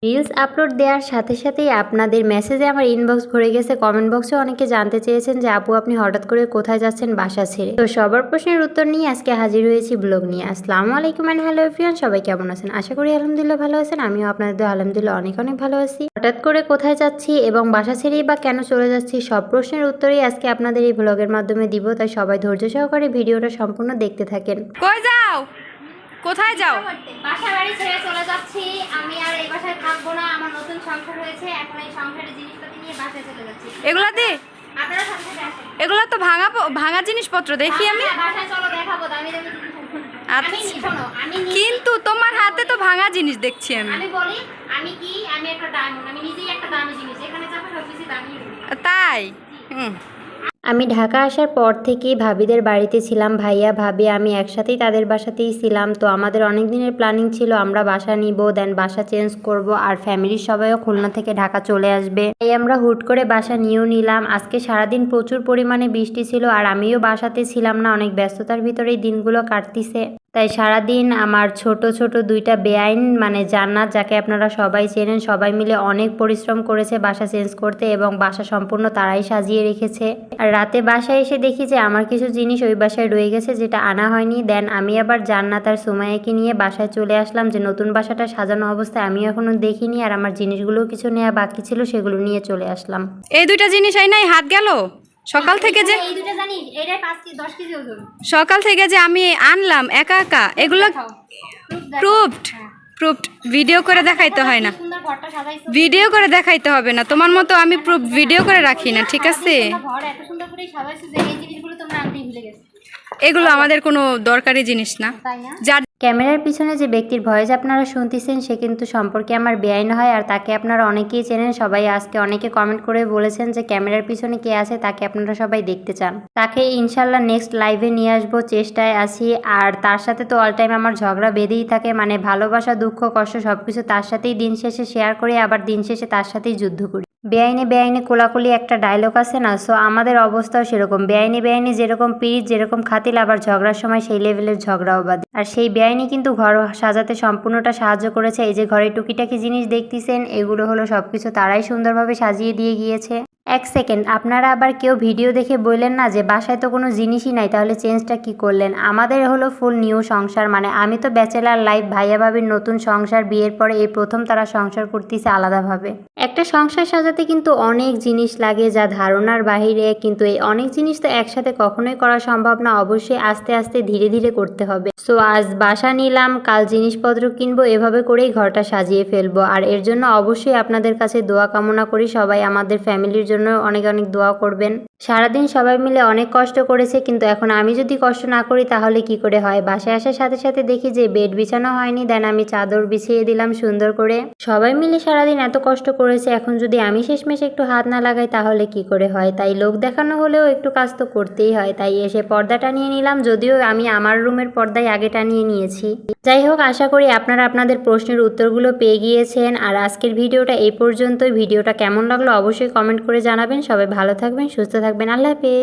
Reels upload দেওয়ার সাথে সাথেই আপনাদের মেসেজে আমার ইনবক্স ভরে গেছে। কমেন্ট বক্সে অনেকে জানতে চেয়েছেন যে আপু আপনি হঠাৎ করে কোথায় যাচ্ছেন বাসা ছেড়ে। তো সবার প্রশ্নের উত্তর নিয়ে আজকে হাজির হয়েছি ব্লগ নিয়ে। আসসালামু আলাইকুম এন্ড হ্যালো এভরিওয়ান, সবাই কেমন আছেন? আশা করি আলহামদুলিল্লাহ ভালো আছেন। আমিও আপনাদের আলহামদুলিল্লাহ অনেক অনেক ভালো আছি। হঠাৎ করে কোথায় যাচ্ছি এবং বাসা ছেড়েই বা কেন চলে যাচ্ছি সব প্রশ্নের উত্তরই আজকে আপনাদের এই ব্লগের মাধ্যমে দিব। তাই সবাই ধৈর্য সহকারে ভিডিওটা সম্পূর্ণ দেখতে থাকেন। কই যাও? কোথায় যাও? বাসা বাড়ি ছেড়ে চলে যাচ্ছি। আমি আর এই বাসায় থাকবো না। আমার নতুন সংসার হয়েছে, এখন এই সংসারের জিনিসপাতি নিয়ে বাসায় চলে যাচ্ছি। এগুলা দি আপনারা সাথে সাথে আসেন। এগুলা তো ভাঙা জিনিসপত্র দেখি আমি। বাসায় চলো দেখাবো দামি দামি জিনিস। আমি শোনো, কিন্তু তোমার হাতে তো ভাঙা জিনিস দেখছি আমি। আমি বলি আমি একটা ডায়মন্ড, আমি নিজেই একটা দামি জিনিস। এখানে যাবো সবকিছু দামি। তাই আমি ঢাকা আসার পর থেকেই ভাবিদের বাড়িতে ছিলাম। ভাইয়া ভাবি আমি একসাথেই তাদের বাসাতেই ছিলাম। তো আমাদের অনেক দিনের প্ল্যানিং ছিল আমরা বাসা নিব, দেন বাসা চেঞ্জ করব, আর ফ্যামিলির সবাইও খুলনা থেকে ঢাকা চলে আসবে। তাই আমরা হুট করে বাসা নিয়েও নিলাম। আজকে সারাদিন প্রচুর পরিমাণে বৃষ্টি ছিল আর আমিও বাসাতে ছিলাম না, অনেক ব্যস্ততার ভিতরেই দিনগুলো কাটতিছে। তাই সারাদিন আমার ছোট ছোট দুইটা বেআইন মানে জান্নাত, যাকে আপনারা সবাই চেনেন, সবাই মিলে অনেক পরিশ্রম করেছে বাসা চেঞ্জ করতে এবং বাসা সম্পূর্ণ তারাই সাজিয়ে রেখেছে। আর রাতে বাসায় এসে দেখি যে আমার কিছু জিনিস ওই বাসায় রয়ে গেছে যেটা আনা হয়নি। দেন আমি আবার জান্নাত আর সুমাইয়াকে নিয়ে বাসায় চলে আসলাম যে নতুন বাসাটা সাজানো অবস্থায় আমি এখনো দেখিনি, আর আমার জিনিসগুলো কিছু নেওয়া বাকি ছিল সেগুলো নিয়ে চলে আসলাম। এই দুইটা জিনিস আই নাই হাত গেল সকাল থেকে যে এই দুটো জানি এটা 5 কেজি 10 কেজি ওজন। সকাল থেকে যে আমি আনলাম একা একা এগুলো প্রুফড ভিডিও করে দেখাইতে হয় না। সুন্দর ঘরটা সাজাইছো। ভিডিও করে দেখাইতে হবে না, তোমার মতো আমি প্রুফ ভিডিও করে রাখি না, ঠিক আছে? ঘর এত সুন্দর করে সাজাইছো যে এই জিনিসগুলো তোমরা আনতেই ভুলে গেছো। এগুলো আমাদের কোনো দরকারি জিনিস না। তাই না? যার ক্যামেরার পিছনে যে ব্যক্তির ভয়েস আপনারা শুনতেছেন সে কিন্তু সম্পর্কে আমার বেআইন হয়, আর তাকে আপনারা অনেকেই চেনেন। সবাই আজকে অনেকে কমেন্ট করে বলেছেন যে ক্যামেরার পিছনে কে আছে তাকে আপনারা সবাই দেখতে চান। তাকে ইনশাল্লাহ নেক্সট লাইভে নিয়ে আসবো, চেষ্টায় আছি। আর তার সাথে তো অল টাইম আমার ঝগড়া বেঁধেই থাকে, মানে ভালোবাসা দুঃখ কষ্ট সবকিছু তার সাথেই দিন শেষে শেয়ার করি, আবার দিন শেষে তার সাথেই যুদ্ধ করি। বেআইনে কোলাকুলি একটা ডায়লগ আছে না, সো আমাদের অবস্থাও সেরকম। বেআইনি যেরকম পিরিত যেরকম খাতিল, আবার ঝগড়ার সময় সেই লেভেলের ঝগড়াও বাদে। আর সেই বেআইনি কিন্তু ঘর সাজাতে সম্পূর্ণটা সাহায্য করেছে। এই যে ঘরে টুকিটাকি জিনিস দেখতেছেন এগুলো হলো সবকিছু তারাই সুন্দরভাবে সাজিয়ে দিয়ে গিয়েছে। এক সেকেন্ড, আপনারা আবার কেউ ভিডিও দেখে বললেন না যে বাসায় তো কোনো জিনিসই নাই, তাহলে চেঞ্জটা কি করলেন? আমাদের হলো ফুল নিউ সংসার, মানে আমি তো ব্যাচেলার লাইফ, ভাইয়া ভাবির নতুন সংসার, বিয়ের পরে এই প্রথম তারা সংসার করতেছে আলাদাভাবে। একটা সংসার সাজাতে কিন্তু অনেক জিনিস লাগে যা ধারণার বাহিরে, কিন্তু এই অনেক জিনিস তো একসাথে কখনোই করা সম্ভব না, অবশ্যই আস্তে আস্তে ধীরে ধীরে করতে হবে। সো আজ বাসা নিলাম, কাল জিনিসপত্র কিনবো, এভাবে করেই ঘরটা সাজিয়ে ফেলবো। আর এর জন্য অবশ্যই আপনাদের কাছে দোয়া কামনা করি, সবাই আমাদের ফ্যামিলির জন্য অনেক অনেক দোয়া করবেন। সারাদিন সবাই মিলে অনেক কষ্ট করেছে, কিন্তু এখন আমি যদি কষ্ট না করি তাহলে কি করে হয়? বাসায় আসার সাথে সাথে দেখি যে বেড বিছানো হয়নি, দেন আমি চাদর বিছিয়ে দিলাম সুন্দর করে। সবাই মিলে সারাদিন এত কষ্ট করেছে, এখন যদি আমি শেষমেশ একটু হাত না লাগাই তাহলে কি করে হয়? তাই লোক দেখানো হলেও একটু কাজ তো করতেই হয়। তাই এসে পর্দা টানিয়ে নিলাম, যদিও আমি আমার রুমের পর্দায় আগে টানিয়ে নিয়েছি। যাই হোক, আশা করি আপনারা আপনাদের প্রশ্নের উত্তরগুলো পেয়ে গিয়েছেন। আর আজকের ভিডিওটা এই পর্যন্তই। ভিডিওটা কেমন লাগলো অবশ্যই কমেন্ট করে জানাবেন। সবাই ভালো থাকবেন, সুস্থ থাকবেন। আল্লাহ হাফেজ।